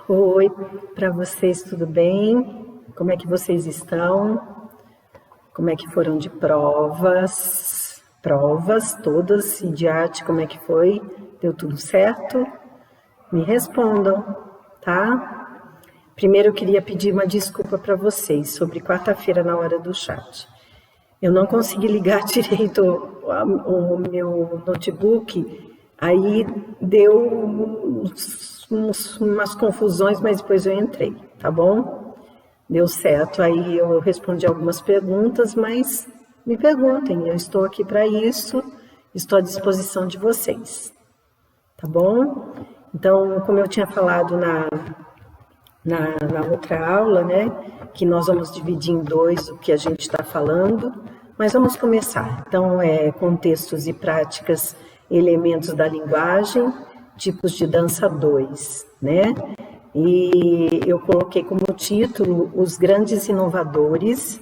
Oi, para vocês tudo bem? Como é que vocês estão? Como é que foram de provas? Provas todas, IDIAT, como é que foi? Deu tudo certo? Me respondam, tá? Primeiro eu queria pedir uma desculpa para vocês sobre quarta-feira na hora do chat. Eu não consegui ligar direito o meu notebook, aí deu umas confusões, mas depois eu entrei, tá bom? Deu certo, aí eu respondi algumas perguntas, mas me perguntem, eu estou aqui para isso, estou à disposição de vocês, tá bom? Então, como eu tinha falado na outra aula, né, que nós vamos dividir em dois o que a gente está falando, mas vamos começar. Então, contextos e práticas, elementos da linguagem, tipos de dança 2, né? E eu coloquei como título os grandes inovadores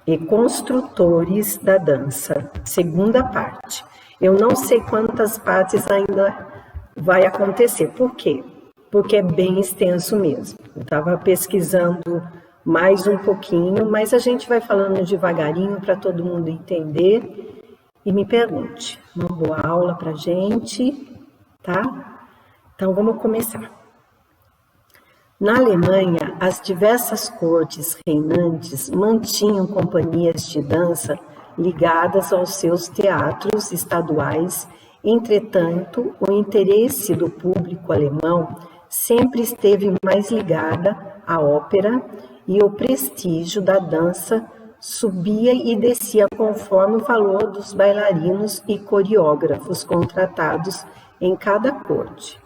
e construtores da dança, segunda parte. Eu não sei quantas partes ainda vai acontecer. Por quê? Porque é bem extenso mesmo. Eu estava pesquisando mais um pouquinho, mas a gente vai falando devagarinho para todo mundo entender. E me pergunte, uma boa aula para a gente, tá? Então vamos começar. Na Alemanha, as diversas cortes reinantes mantinham companhias de dança ligadas aos seus teatros estaduais. Entretanto, o interesse do público alemão sempre esteve mais ligada à ópera e o prestígio da dança subia e descia conforme o valor dos bailarinos e coreógrafos contratados em cada corte.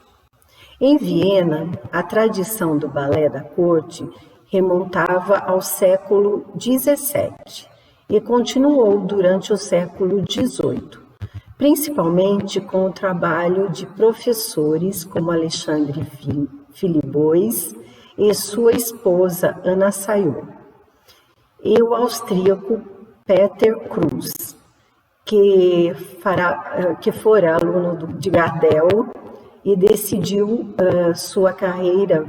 Em Viena, a tradição do balé da corte remontava ao século XVII e continuou durante o século XVIII, principalmente com o trabalho de professores como Alexandre Filibois e sua esposa Anna Sayot, e o austríaco Peter Kruse, que fora aluno de Gardel e decidiu sua carreira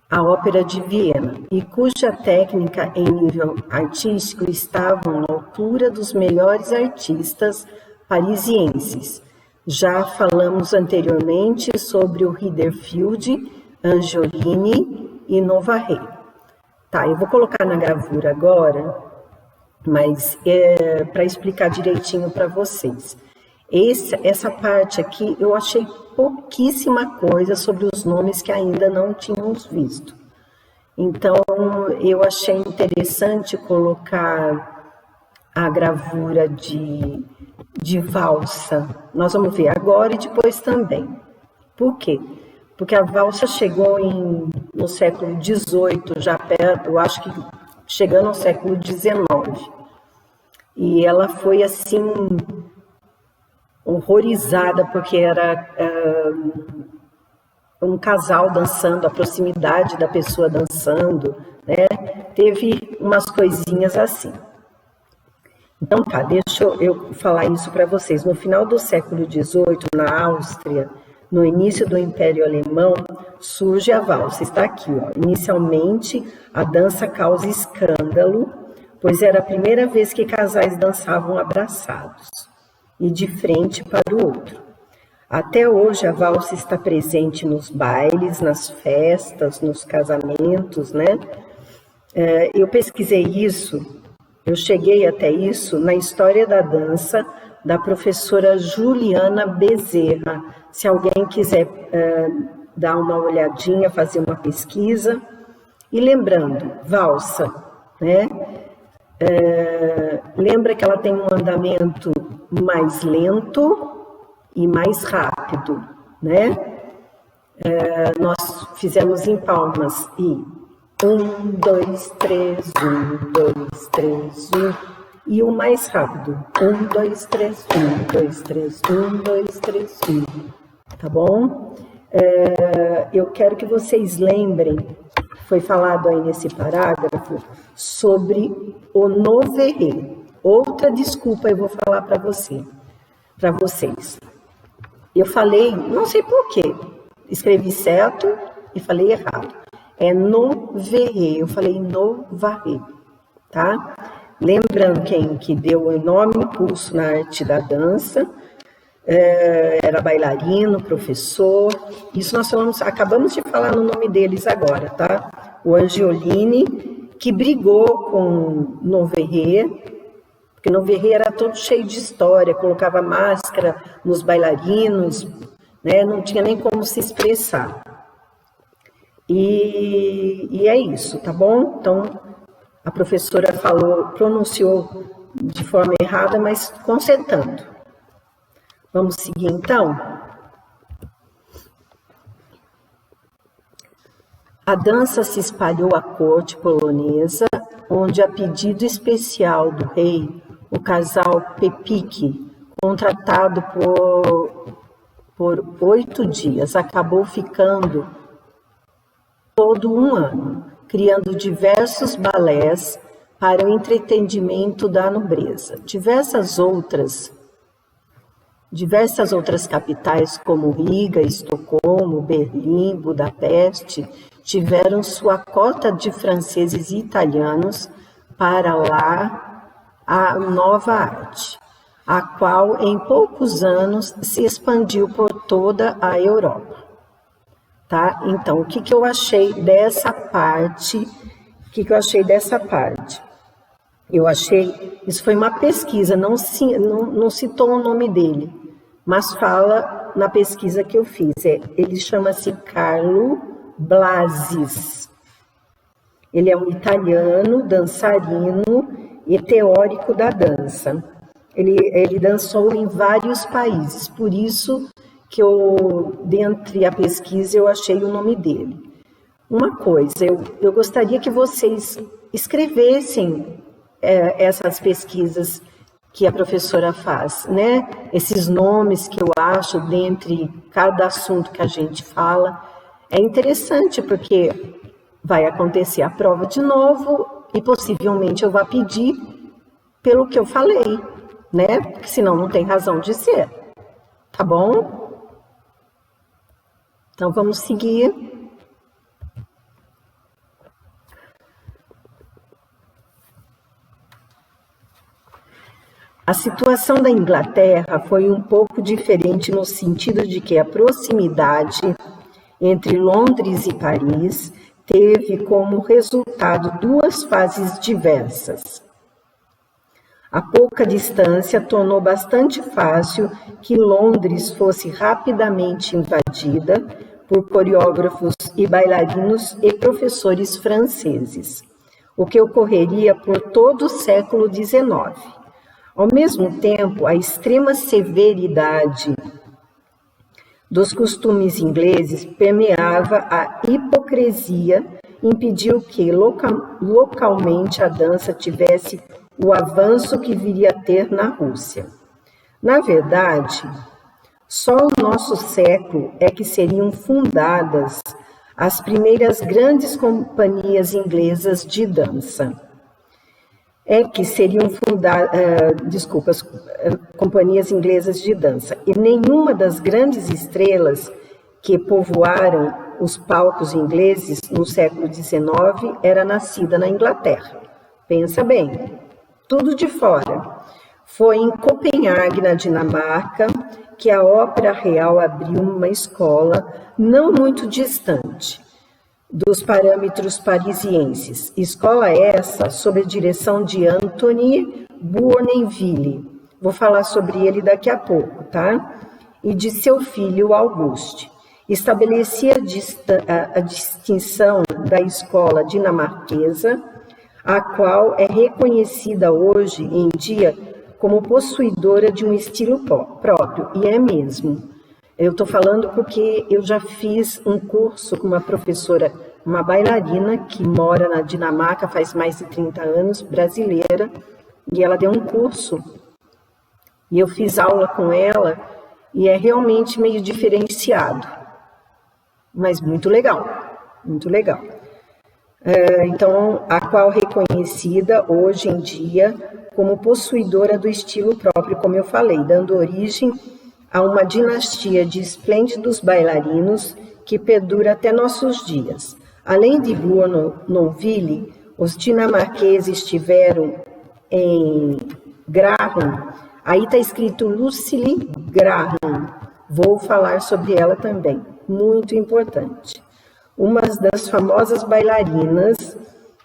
a Ópera de Viena, e cuja técnica em nível artístico estavam à altura dos melhores artistas parisienses. Já falamos anteriormente sobre o Huddersfield, Angiolini e Novarrey. Tá, eu vou colocar na gravura agora, mas para explicar direitinho para vocês. Essa parte aqui eu achei pouquíssima coisa sobre os nomes que ainda não tínhamos visto. Então, eu achei interessante colocar a gravura de valsa. Nós vamos ver agora e depois também. Por quê? Porque a valsa chegou no século XVIII, já perto, eu acho que chegando ao século XIX. E ela foi assim horrorizada, porque era um casal dançando, a proximidade da pessoa dançando, né? Teve umas coisinhas assim. Então tá, deixa eu falar isso para vocês. No final do século XVIII, na Áustria, no início do Império Alemão, surge a valsa. Está aqui, ó. Inicialmente, a dança causa escândalo, pois era a primeira vez que casais dançavam abraçados e de frente para o outro. Até hoje a valsa está presente nos bailes, nas festas, nos casamentos, né? Eu pesquisei isso, eu cheguei até isso na História da Dança da professora Juliana Bezerra. Se alguém quiser dar uma olhadinha, fazer uma pesquisa. E lembrando, valsa, né? Lembra que ela tem um andamento mais lento e mais rápido, né? Nós fizemos em palmas e 1, 2, 3, 1, 2, 3, 1, e o mais rápido, 1, 2, 3, 1, 2, 3, 1, 2, 3, 1, tá bom? Eu quero que vocês lembrem, foi falado aí nesse parágrafo, sobre o Noverrey. Outra desculpa eu vou falar para vocês. Eu falei, não sei por quê, escrevi certo e falei errado. É Noverré, eu falei Novarré, tá? Lembrando quem que deu um enorme impulso na arte da dança, era bailarino, professor, isso nós acabamos de falar no nome deles agora, tá? O Angiolini, que brigou com Noverré, porque Noverré era todo cheio de história, colocava máscara nos bailarinos, né? Não tinha nem como se expressar. E é isso, tá bom? Então, a professora pronunciou de forma errada, mas consertando. Vamos seguir, então? A dança se espalhou à corte polonesa, onde, a pedido especial do rei, o casal Pepik, contratado por 8 dias, acabou ficando todo um ano, criando diversos balés para o entretenimento da nobreza. Diversas outras capitais, como Riga, Estocolmo, Berlim, Budapeste, tiveram sua cota de franceses e italianos para lá a nova arte, a qual em poucos anos se expandiu por toda a Europa. Tá? Então, o que eu achei dessa parte? Eu achei, isso foi uma pesquisa, não citou o nome dele, mas fala na pesquisa que eu fiz. Ele chama-se Carlo Blazes. Ele é um italiano, dançarino e teórico da dança. Ele dançou em vários países, por isso que dentre a pesquisa, eu achei o nome dele. Uma coisa, eu gostaria que vocês escrevessem essas pesquisas que a professora faz, né? Esses nomes que eu acho dentre cada assunto que a gente fala. É interessante, porque vai acontecer a prova de novo e possivelmente eu vou pedir pelo que eu falei, né? Porque senão não tem razão de ser. Tá bom? Então, vamos seguir. A situação da Inglaterra foi um pouco diferente no sentido de que a proximidade entre Londres e Paris teve como resultado 2 fases diversas. A pouca distância tornou bastante fácil que Londres fosse rapidamente invadida por coreógrafos e bailarinos e professores franceses, o que ocorreria por todo o século XIX. Ao mesmo tempo, a extrema severidade dos costumes ingleses permeava a hipocrisia, impediu que localmente a dança tivesse o avanço que viria a ter na Rússia. Na verdade, só no nosso século é que seriam fundadas as primeiras grandes companhias inglesas de dança. Companhias inglesas de dança. E nenhuma das grandes estrelas que povoaram os palcos ingleses no século XIX era nascida na Inglaterra. Pensa bem, tudo de fora. Foi em Copenhague, na Dinamarca, que a Ópera Real abriu uma escola não muito distante dos parâmetros parisienses. Escola essa sob a direção de Anthony Bournonville. Vou falar sobre ele daqui a pouco, tá? E de seu filho Auguste. Estabelecia a distinção da escola dinamarquesa, a qual é reconhecida hoje em dia como possuidora de um estilo próprio, e é mesmo. Eu estou falando porque eu já fiz um curso com uma professora, uma bailarina que mora na Dinamarca faz mais de 30 anos, brasileira, e ela deu um curso, e eu fiz aula com ela, e é realmente meio diferenciado, mas muito legal, muito legal. Então, a qual é reconhecida hoje em dia como possuidora do estilo próprio, como eu falei, dando origem a uma dinastia de esplêndidos bailarinos que perdura até nossos dias. Além de Bournonville, os dinamarqueses tiveram em Graham, aí está escrito Lucille Graham, vou falar sobre ela também, muito importante. Uma das famosas bailarinas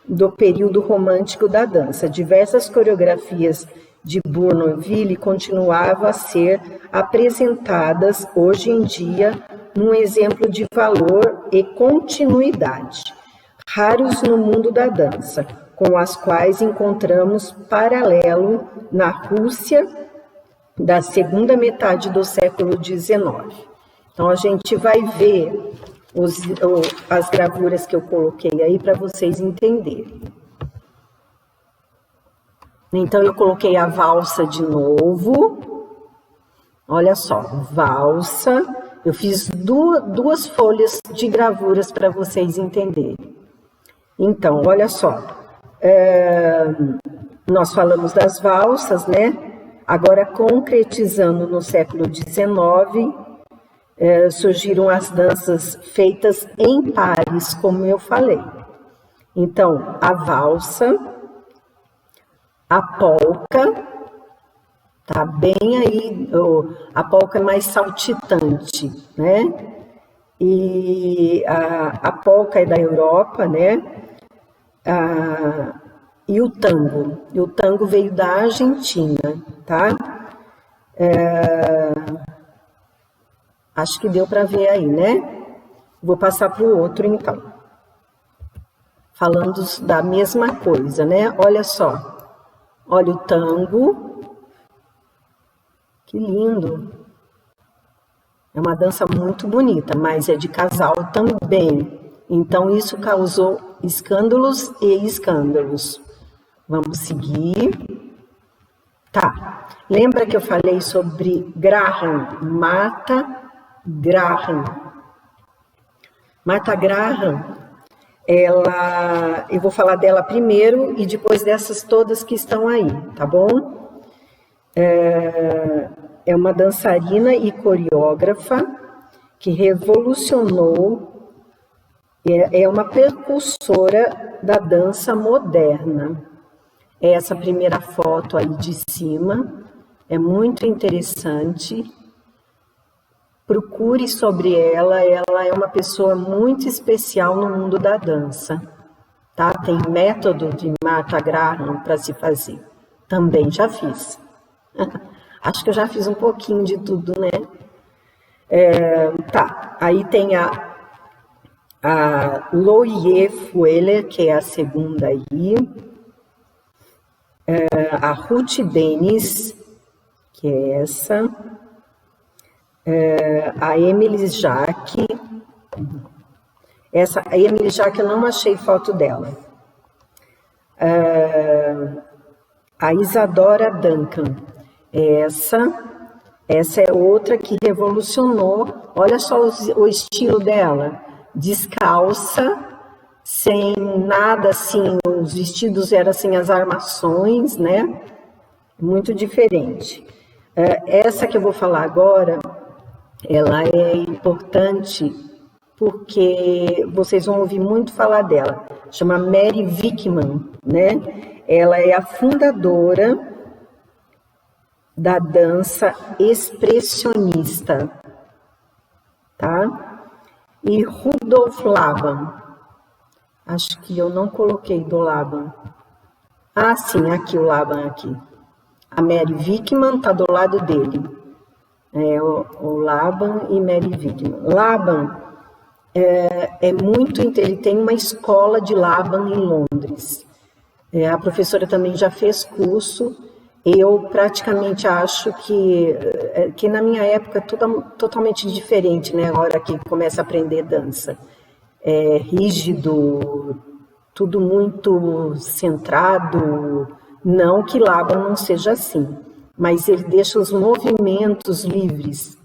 do período romântico da dança. Diversas coreografias de Bournonville continuavam a ser apresentadas hoje em dia num exemplo de valor e continuidade, raros no mundo da dança, com as quais encontramos paralelo na Rússia da segunda metade do século XIX. Então, a gente vai ver as gravuras que eu coloquei aí para vocês entenderem. Então, eu coloquei a valsa de novo. Olha só, valsa. Eu fiz duas folhas de gravuras para vocês entenderem. Então, olha só. Nós falamos das valsas, né? Agora, concretizando no século XIX, surgiram as danças feitas em pares, como eu falei. Então, a valsa, a polca, tá bem aí, a polca é mais saltitante, né? E a polca é da Europa, né? E o tango veio da Argentina, tá? Acho que deu para ver aí, né? Vou passar para o outro, então. Falando da mesma coisa, né? Olha só. Olha o tango. Que lindo. É uma dança muito bonita, mas é de casal também. Então, isso causou escândalos e escândalos. Vamos seguir. Tá. Lembra que eu falei sobre Graham? Martha Graham. Martha Graham, eu vou falar dela primeiro e depois dessas todas que estão aí, tá bom? É uma dançarina e coreógrafa que revolucionou, é uma precursora da dança moderna. Essa primeira foto aí de cima é muito interessante. Procure sobre ela é uma pessoa muito especial no mundo da dança, tá? Tem método de Martha Graham para se fazer. Também já fiz. Acho que eu já fiz um pouquinho de tudo, né? Tá, aí tem a Loie Fuller, que é a segunda aí. A Ruth Dennis, que é essa. A Emily Jacques. A Emily Jacques eu não achei foto dela. A Isadora Duncan. Essa é outra que revolucionou. Olha só o estilo dela. Descalça, sem nada assim, os vestidos eram assim, as armações, né? Muito diferente. Essa que eu vou falar agora, ela é importante porque vocês vão ouvir muito falar dela. Chama Mary Wickman, né? Ela é a fundadora da dança expressionista, tá? E Rudolf Laban. Acho que eu não coloquei do Laban. Ah, sim, aqui o Laban aqui. A Mary Wickman está do lado dele. O Laban e Mary Wickman. Laban ele tem uma escola de Laban em Londres. A professora também já fez curso. Eu praticamente acho que na minha época é totalmente diferente, né? A hora que começa a aprender dança. É rígido, tudo muito centrado. Não que Laban não seja assim, mas ele deixa os movimentos livres.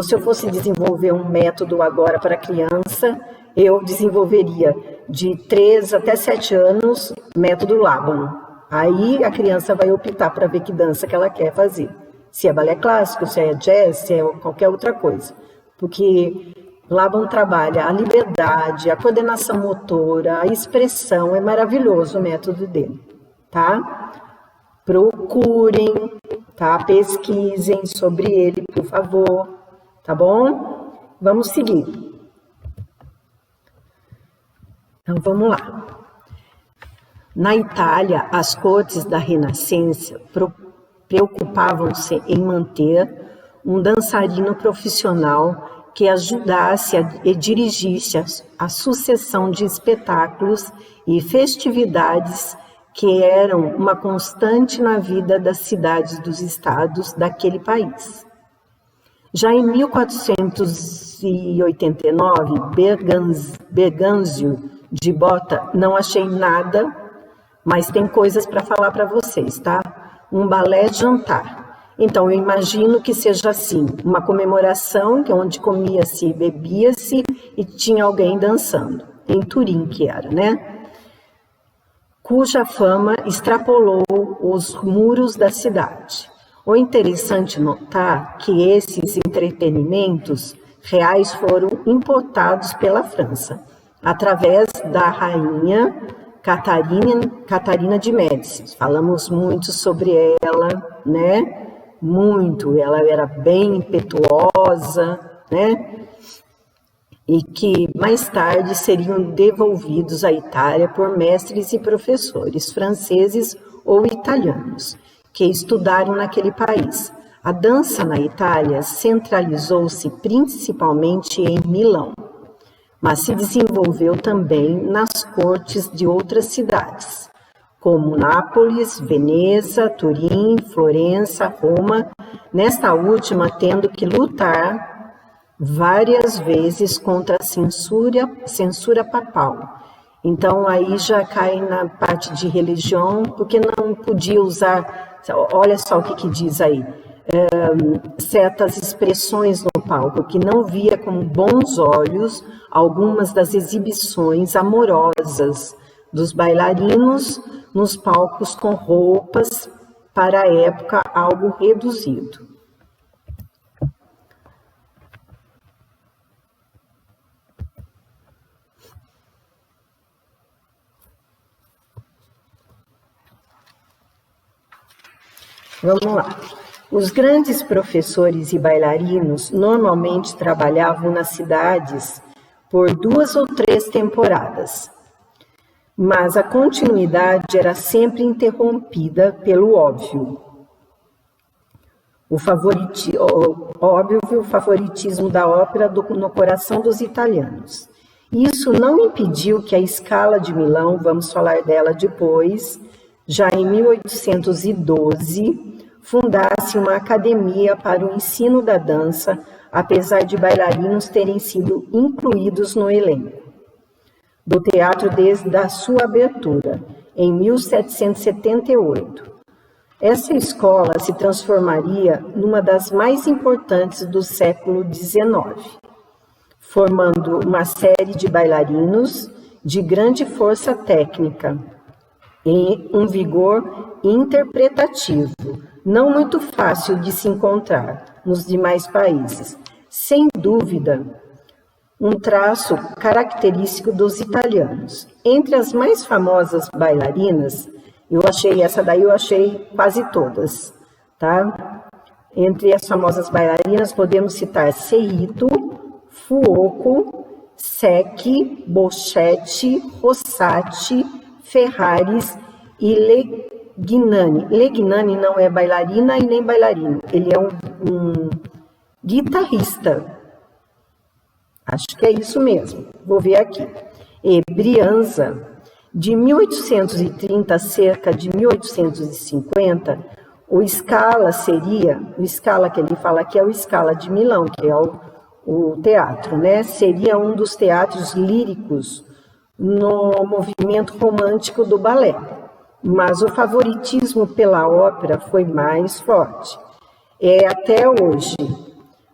Se eu fosse desenvolver um método agora para criança, eu desenvolveria de 3 até 7 anos, método Laban. Aí a criança vai optar para ver que dança que ela quer fazer. Se é balé clássico, se é jazz, se é qualquer outra coisa. Porque Laban trabalha a liberdade, a coordenação motora, a expressão, é maravilhoso o método dele, tá? Procurem, tá? Pesquisem sobre ele, por favor, tá bom? Vamos seguir. Então, vamos lá. Na Itália, as cortes da Renascença preocupavam-se em manter um dançarino profissional que ajudasse e dirigisse a sucessão de espetáculos e festividades que eram uma constante na vida das cidades dos estados daquele país. Já em 1489, Berganzio de Bota, não achei nada, mas tem coisas para falar para vocês, tá? Um balé jantar. Então, eu imagino que seja assim, uma comemoração onde comia-se e bebia-se e tinha alguém dançando. Em Turim que era, né? Cuja fama extrapolou os muros da cidade. O interessante notar que esses entretenimentos reais foram importados pela França, através da rainha Catarina de Médici. Falamos muito sobre ela, né? Muito, ela era bem impetuosa, né? E que mais tarde seriam devolvidos à Itália por mestres e professores franceses ou italianos, que estudaram naquele país. A dança na Itália centralizou-se principalmente em Milão, mas se desenvolveu também nas cortes de outras cidades, como Nápoles, Veneza, Turim, Florença, Roma, nesta última tendo que lutar várias vezes contra a censura papal. Então aí já cai na parte de religião, porque não podia usar, olha só o que diz aí, certas expressões no palco, que não via com bons olhos algumas das exibições amorosas dos bailarinos nos palcos com roupas, para a época, algo reduzido. Vamos lá. Os grandes professores e bailarinos normalmente trabalhavam nas cidades por 2 ou 3 temporadas, mas a continuidade era sempre interrompida pelo óbvio. O favoritismo da ópera no coração dos italianos. Isso não impediu que a Scala de Milão, vamos falar dela depois, já em 1812, fundasse uma academia para o ensino da dança, apesar de bailarinos terem sido incluídos no elenco do teatro desde a sua abertura, em 1778. Essa escola se transformaria numa das mais importantes do século XIX, formando uma série de bailarinos de grande força técnica e um vigor interpretativo, não muito fácil de se encontrar nos demais países. Sem dúvida, um traço característico dos italianos. Entre as mais famosas bailarinas, eu achei quase todas, tá? Entre as famosas bailarinas podemos citar Cerrito, Fuoco, Secchi, Boschetti, Rossati, Ferraris e Legnani. Legnani não é bailarina e nem bailarino, ele é um guitarrista. Acho que é isso mesmo, vou ver aqui. E Brianza, de 1830 a cerca de 1850, o Scala que ele fala aqui é o Scala de Milão, que é o teatro, né? Seria um dos teatros líricos no movimento romântico do balé, mas o favoritismo pela ópera foi mais forte. Até hoje,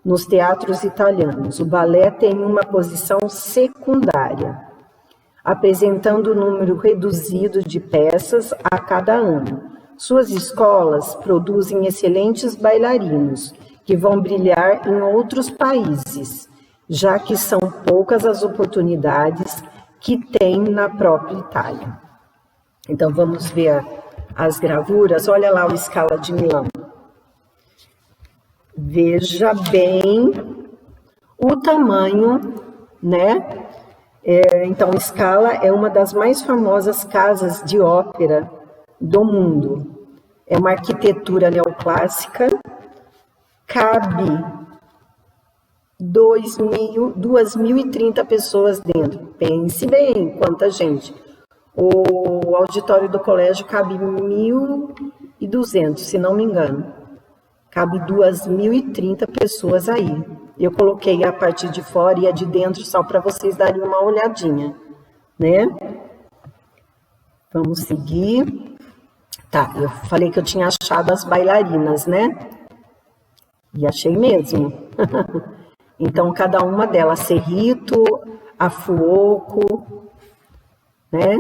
nos teatros italianos, o balé tem uma posição secundária, apresentando um número reduzido de peças a cada ano. Suas escolas produzem excelentes bailarinos, que vão brilhar em outros países, já que são poucas as oportunidades que tem na própria Itália. Então, vamos ver as gravuras. Olha lá o Scala de Milão. Veja bem o tamanho, né? Então, Scala é uma das mais famosas casas de ópera do mundo. É uma arquitetura neoclássica, cabe 2.030 pessoas dentro. Pense bem, quanta gente. O auditório do colégio cabe 1.200, se não me engano. Cabe 2.030 pessoas aí. Eu coloquei a parte de fora e a de dentro só para vocês darem uma olhadinha, né? Vamos seguir. Tá, eu falei que eu tinha achado as bailarinas, né? E achei mesmo. Então, cada uma delas, Cerrito, a Fuoco, né?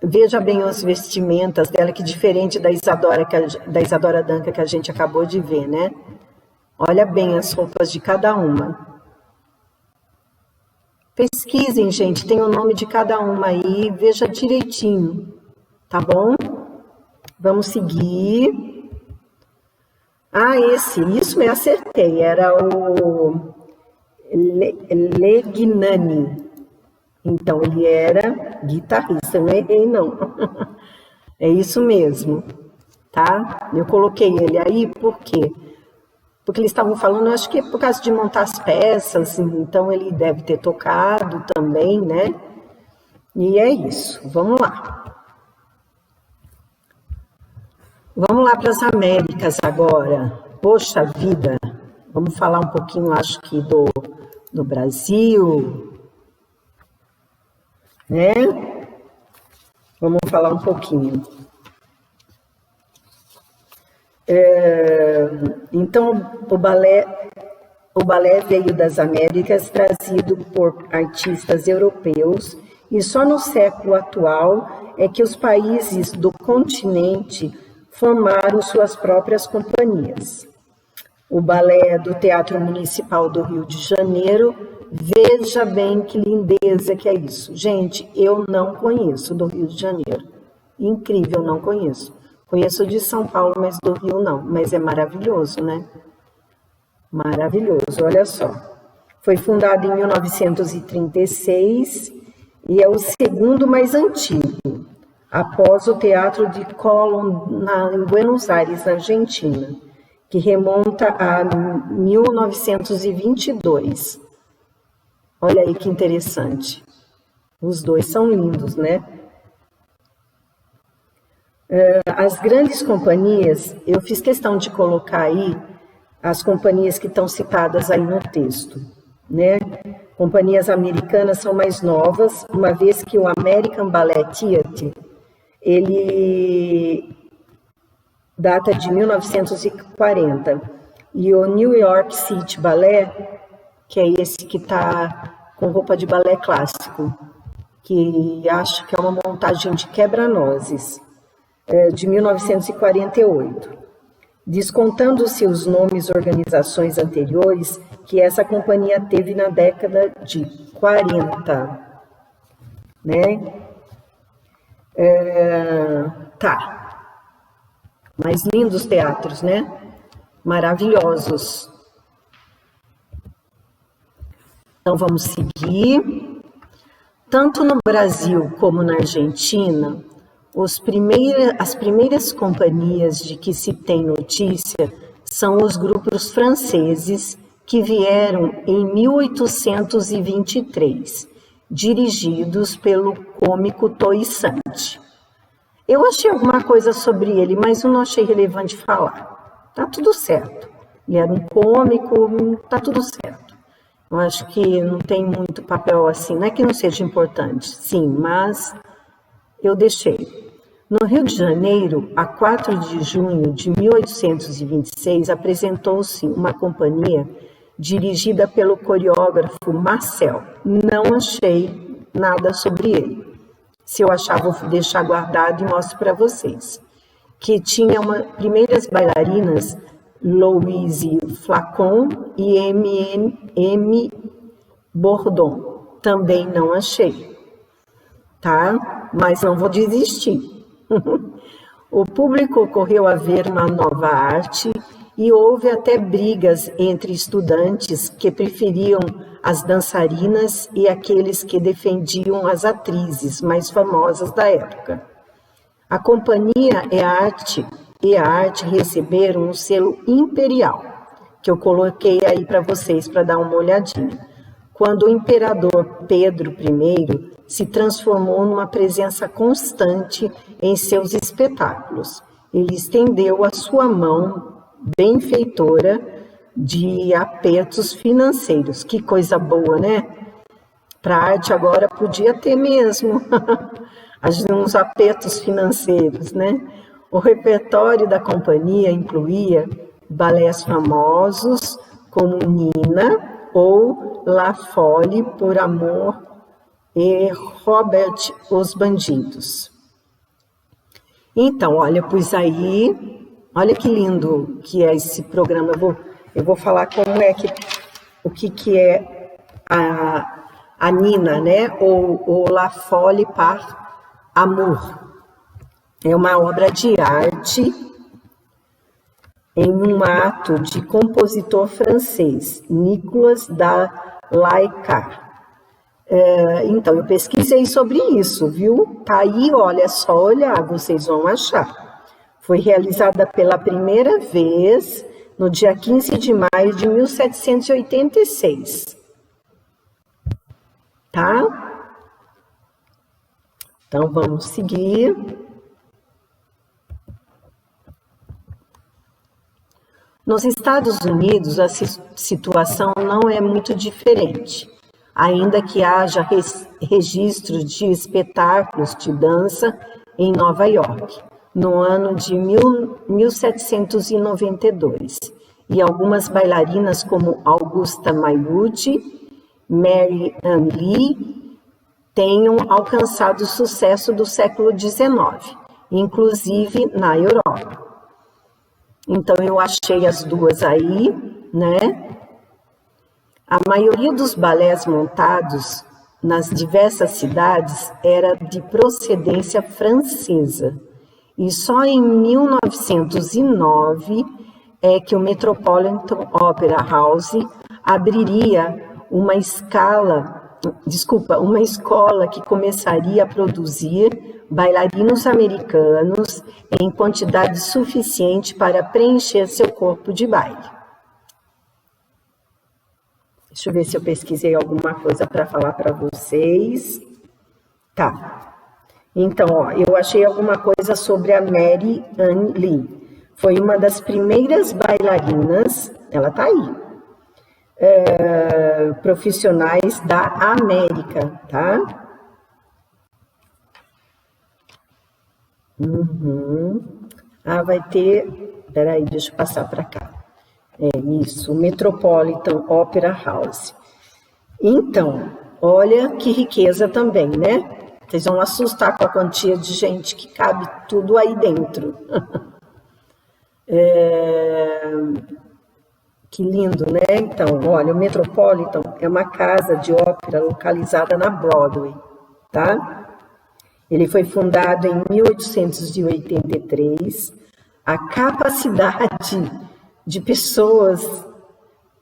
Veja bem as vestimentas dela, que diferente da Isadora Duncan que a gente acabou de ver, né? Olha bem as roupas de cada uma. Pesquisem, gente, tem o nome de cada uma aí, veja direitinho, tá bom? Vamos seguir. Isso eu acertei, era o Legnani. Então, ele era guitarrista, não errei, não. É isso mesmo, tá? Eu coloquei ele aí por quê? Porque eles estavam falando, eu acho que é por causa de montar as peças, então ele deve ter tocado também, né? E é isso, vamos lá. Vamos lá para as Américas agora. Poxa vida, vamos falar um pouquinho, acho que do Brasil, né? Vamos falar um pouquinho. Então, o balé veio das Américas, trazido por artistas europeus, e só no século atual é que os países do continente formaram suas próprias companhias. O balé do Teatro Municipal do Rio de Janeiro, veja bem que lindeza que é isso. Gente, eu não conheço do Rio de Janeiro. Incrível, não conheço. Conheço de São Paulo, mas do Rio não. Mas é maravilhoso, né? Maravilhoso, olha só. Foi fundado em 1936 e é o segundo mais antigo, após o Teatro de Colón, em Buenos Aires, na Argentina, que remonta a 1922. Olha aí que interessante. Os dois são lindos, né? As grandes companhias, eu fiz questão de colocar aí as companhias que estão citadas aí no texto, né? Companhias americanas são mais novas, uma vez que o American Ballet Theatre, ele data de 1940, e o New York City Ballet, que é esse que está com roupa de balé clássico, que acho que é uma montagem de quebra-nozes, de 1948. Descontando-se os nomes organizações anteriores que essa companhia teve na década de 40, né? Tá. Mas lindos teatros, né? Maravilhosos. Então, vamos seguir. Tanto no Brasil como na Argentina, as primeiras companhias de que se tem notícia são os grupos franceses que vieram em 1823, dirigidos pelo cômico Toisante. Eu achei alguma coisa sobre ele, mas eu não achei relevante falar. Tá tudo certo. Ele era um cômico, tá tudo certo. Eu acho que não tem muito papel assim, não é que não seja importante, sim, mas eu deixei. No Rio de Janeiro, a 4 de junho de 1826, apresentou-se uma companhia dirigida pelo coreógrafo Marcel. Não achei nada sobre ele. Se eu achar, vou deixar guardado e mostro para vocês. Que tinha primeiras bailarinas Louise Flacon e M. Bourdon. Também não achei, tá? Mas não vou desistir. O público correu a ver uma nova arte e houve até brigas entre estudantes que preferiam as dançarinas e aqueles que defendiam as atrizes mais famosas da época. A companhia e a arte receberam um selo imperial, que eu coloquei aí para vocês para dar uma olhadinha. Quando o imperador Pedro I se transformou numa presença constante em seus espetáculos, ele estendeu a sua mão benfeitora de apertos financeiros. Que coisa boa, né? Para a arte agora podia ter mesmo uns apertos financeiros, né? O repertório da companhia incluía balés famosos como Nina ou La Folie por Amor e Robert os Bandidos. Então, olha, pois aí, olha que lindo que é esse programa. Eu vou falar o que é a Nina, né? Ou La Folie par Amour. É uma obra de arte em um ato de compositor francês, Nicolas Dalaicart. Então, eu pesquisei sobre isso, viu? Tá aí, olha, só olhar, vocês vão achar. Foi realizada pela primeira vez no dia 15 de maio de 1786. Tá? Então, vamos seguir. Nos Estados Unidos, a situação não é muito diferente, ainda que haja registros de espetáculos de dança em Nova York, no ano de 1792, e algumas bailarinas como Augusta Mailloux, Mary Ann Lee, tenham alcançado o sucesso do século XIX, inclusive na Europa. Então, eu achei as duas aí, né? A maioria dos balés montados nas diversas cidades era de procedência francesa. E só em 1909 é que o Metropolitan Opera House abriria uma escola que começaria a produzir bailarinos americanos em quantidade suficiente para preencher seu corpo de baile. Deixa eu ver se eu pesquisei alguma coisa para falar para vocês. Tá. Então, ó, eu achei alguma coisa sobre a Mary Ann Lee. Foi uma das primeiras bailarinas, ela tá aí, profissionais da América, tá? Vai ter... Peraí, deixa eu passar para cá. É isso, Metropolitan Opera House. Então, olha que riqueza também, né? Vocês vão assustar com a quantia de gente que cabe tudo aí dentro. Que lindo, né? Então, olha, o Metropolitan é uma casa de ópera localizada na Broadway, tá? Ele foi fundado em 1883. A capacidade de pessoas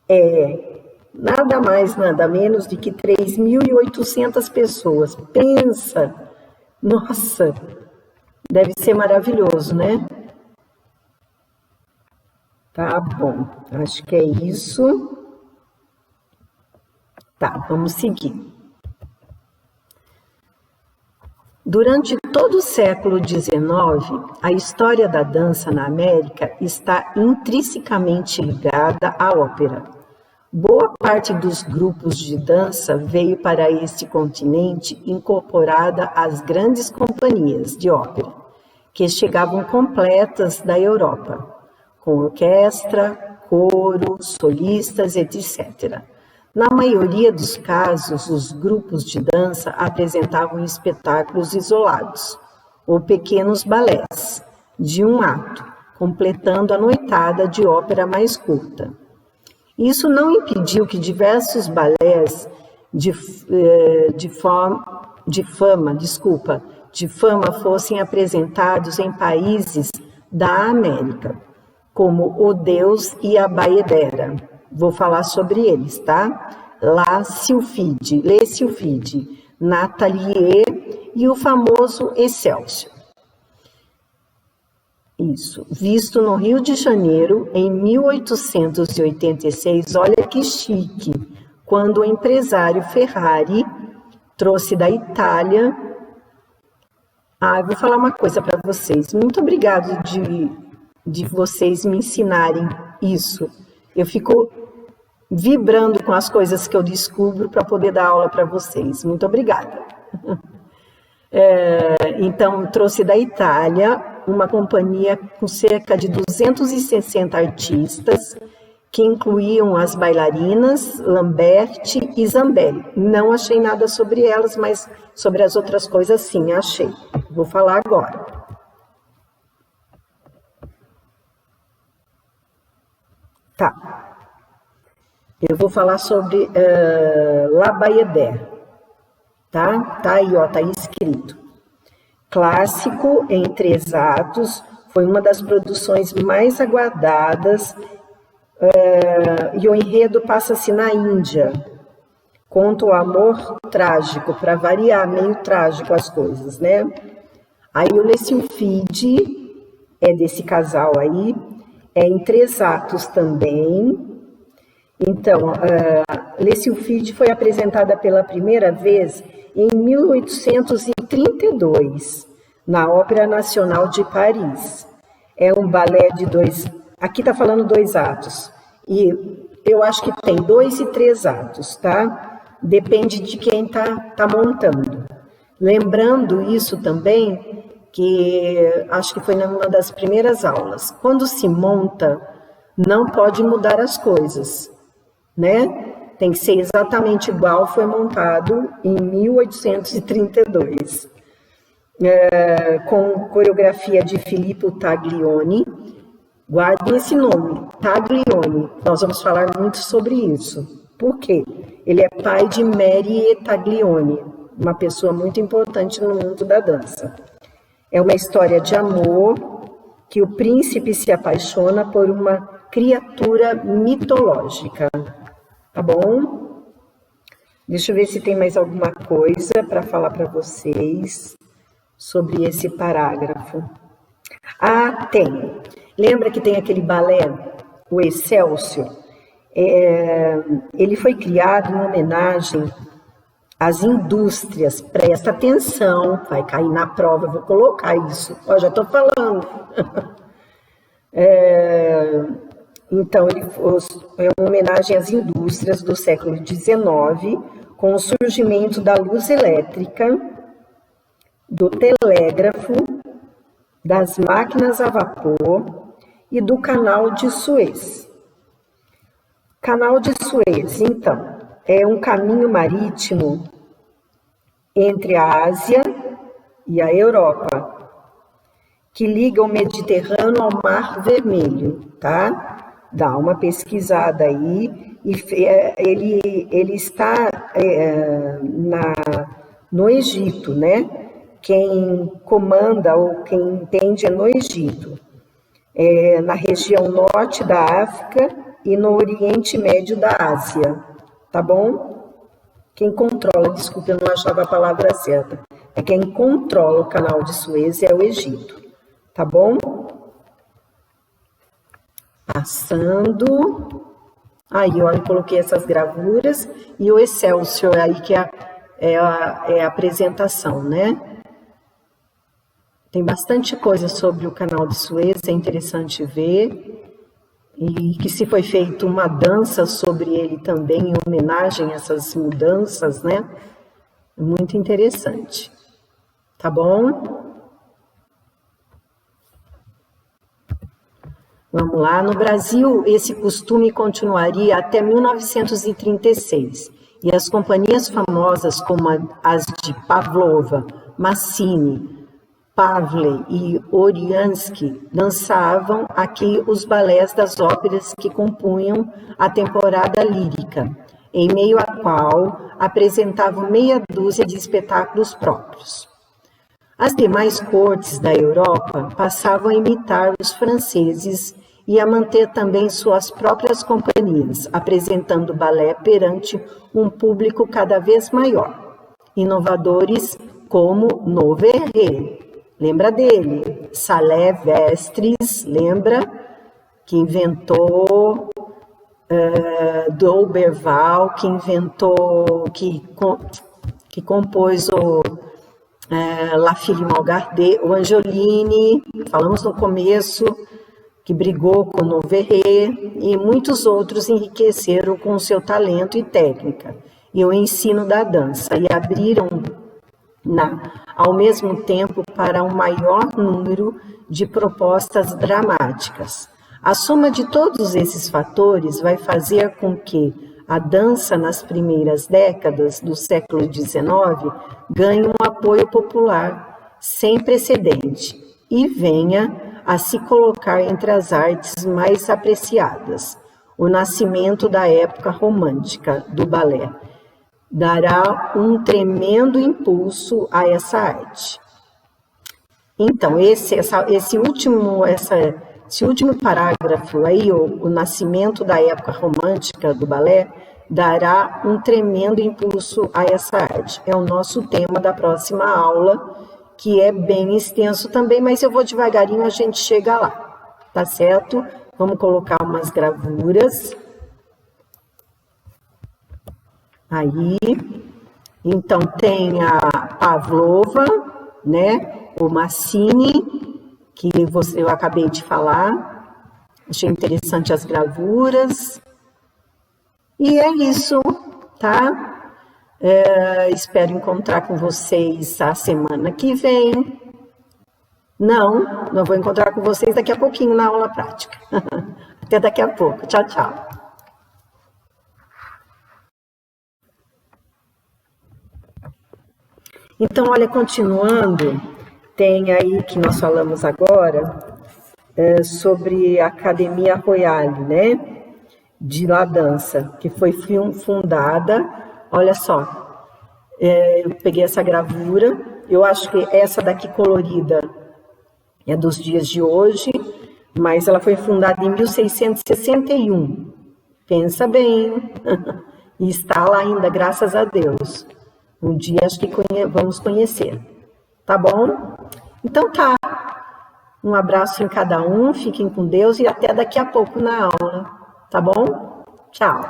é nada mais, nada menos do que 3.800 pessoas. Pensa! Nossa! Deve ser maravilhoso, né? Tá bom, acho que é isso. Tá, vamos seguir. Durante todo o século XIX, a história da dança na América está intrinsecamente ligada à ópera. Boa parte dos grupos de dança veio para este continente incorporada às grandes companhias de ópera, que chegavam completas da Europa, com orquestra, coro, solistas, etc. Na maioria dos casos, os grupos de dança apresentavam espetáculos isolados, ou pequenos balés, de um ato, completando a noitada de ópera mais curta. Isso não impediu que diversos balés de fama fossem apresentados em países da América, como O Deus e a Baedera. Vou falar sobre eles, tá? Le Sylphide, Nathalie e o famoso Excelsior. Isso, visto no Rio de Janeiro em 1886, olha que chique, quando o empresário Ferrari trouxe da Itália. Eu vou falar uma coisa para vocês. Muito obrigado de vocês me ensinarem isso. Eu fico vibrando com as coisas que eu descubro para poder dar aula para vocês. Muito obrigada. Então, trouxe da Itália uma companhia com cerca de 260 artistas, que incluíam as bailarinas Lamberti e Zambelli. Não achei nada sobre elas, mas sobre as outras coisas sim, achei. Vou falar agora. Tá. Eu vou falar sobre La Bayadère. Tá aí, ó, tá escrito. Clássico em 3 atos, foi uma das produções mais aguardadas, e o enredo passa-se na Índia. Conta o amor trágico, para variar, meio trágico as coisas, né? Aí o Le Sylphide é desse casal aí, é em 3 atos também. Então, Le Sylphide foi apresentada pela primeira vez em 1832, na Ópera Nacional de Paris. É um balé de 2... Aqui está falando 2 atos. E eu acho que tem 2 e 3 atos, tá? Depende de quem tá montando. Lembrando isso também, que acho que foi numa das primeiras aulas. Quando se monta, não pode mudar as coisas, né? Tem que ser exatamente igual foi montado em 1832. Com coreografia de Filippo Taglioni. Guardem esse nome, Taglioni. Nós vamos falar muito sobre isso. Por quê? Ele é pai de Mary Taglioni, uma pessoa muito importante no mundo da dança. É uma história de amor que o príncipe se apaixona por uma criatura mitológica. Tá bom? Deixa eu ver se tem mais alguma coisa para falar para vocês sobre esse parágrafo. Tem. Lembra que tem aquele balé, o Excelsior? Ele foi criado em homenagem às indústrias. Presta atenção, vai cair na prova, eu vou colocar isso. Já estou falando. Então, é uma homenagem às indústrias do século XIX, com o surgimento da luz elétrica, do telégrafo, das máquinas a vapor e do Canal de Suez. Canal de Suez, então, é um caminho marítimo entre a Ásia e a Europa, que liga o Mediterrâneo ao Mar Vermelho, tá? Dá uma pesquisada aí, e ele está no Egito, né? Quem comanda ou quem entende é no Egito, na região norte da África e no Oriente Médio da Ásia, tá bom? Quem controla, desculpa, eu não achava a palavra certa, quem controla o Canal de Suez é o Egito, tá bom? Passando. Aí, olha, coloquei essas gravuras e o Excelsior aí, que é a apresentação, né? Tem bastante coisa sobre o Canal de Suez, é interessante ver. E que se foi feita uma dança sobre ele também, em homenagem a essas mudanças, né? Muito interessante. Tá bom? Vamos lá. No Brasil, esse costume continuaria até 1936. E as companhias famosas como as de Pavlova, Massini, Pavle e Oriansky dançavam aqui os balés das óperas que compunham a temporada lírica, em meio à qual apresentavam meia dúzia de espetáculos próprios. As demais cortes da Europa passavam a imitar os franceses e a manter também suas próprias companhias, apresentando balé perante um público cada vez maior. Inovadores como Noverré, lembra dele? Salé Vestres, lembra? Que inventou D'Auberval, que inventou, que compôs o La Fille Malgardée, o Angiolini, falamos no começo, que brigou com Noverré, e muitos outros enriqueceram com seu talento e técnica, e o ensino da dança, e abriram ao mesmo tempo para um maior número de propostas dramáticas. A soma de todos esses fatores vai fazer com que a dança nas primeiras décadas do século XIX ganhe um apoio popular sem precedente e venha a se colocar entre as artes mais apreciadas. O nascimento da época romântica do balé dará um tremendo impulso a essa arte. Então, esse último parágrafo aí, o nascimento da época romântica do balé, dará um tremendo impulso a essa arte. É o nosso tema da próxima aula, que é bem extenso também, mas eu vou devagarinho, a gente chega lá, tá certo? Vamos colocar umas gravuras. Aí, então tem a Pavlova, né? O Massini, que eu acabei de falar. Achei interessante as gravuras. E é isso, tá? Espero encontrar com vocês a semana que vem. Não vou encontrar com vocês daqui a pouquinho na aula prática. Até daqui a pouco. Tchau, tchau. Então, olha, continuando, tem aí que nós falamos agora sobre a Academia Royale, né, de La Dança, que foi fundada, olha só, eu peguei essa gravura, eu acho que essa daqui colorida é dos dias de hoje, mas ela foi fundada em 1661, pensa bem, e está lá ainda, graças a Deus. Um dia acho que vamos conhecer, tá bom? Então tá, um abraço em cada um, fiquem com Deus e até daqui a pouco na aula, tá bom? Tchau!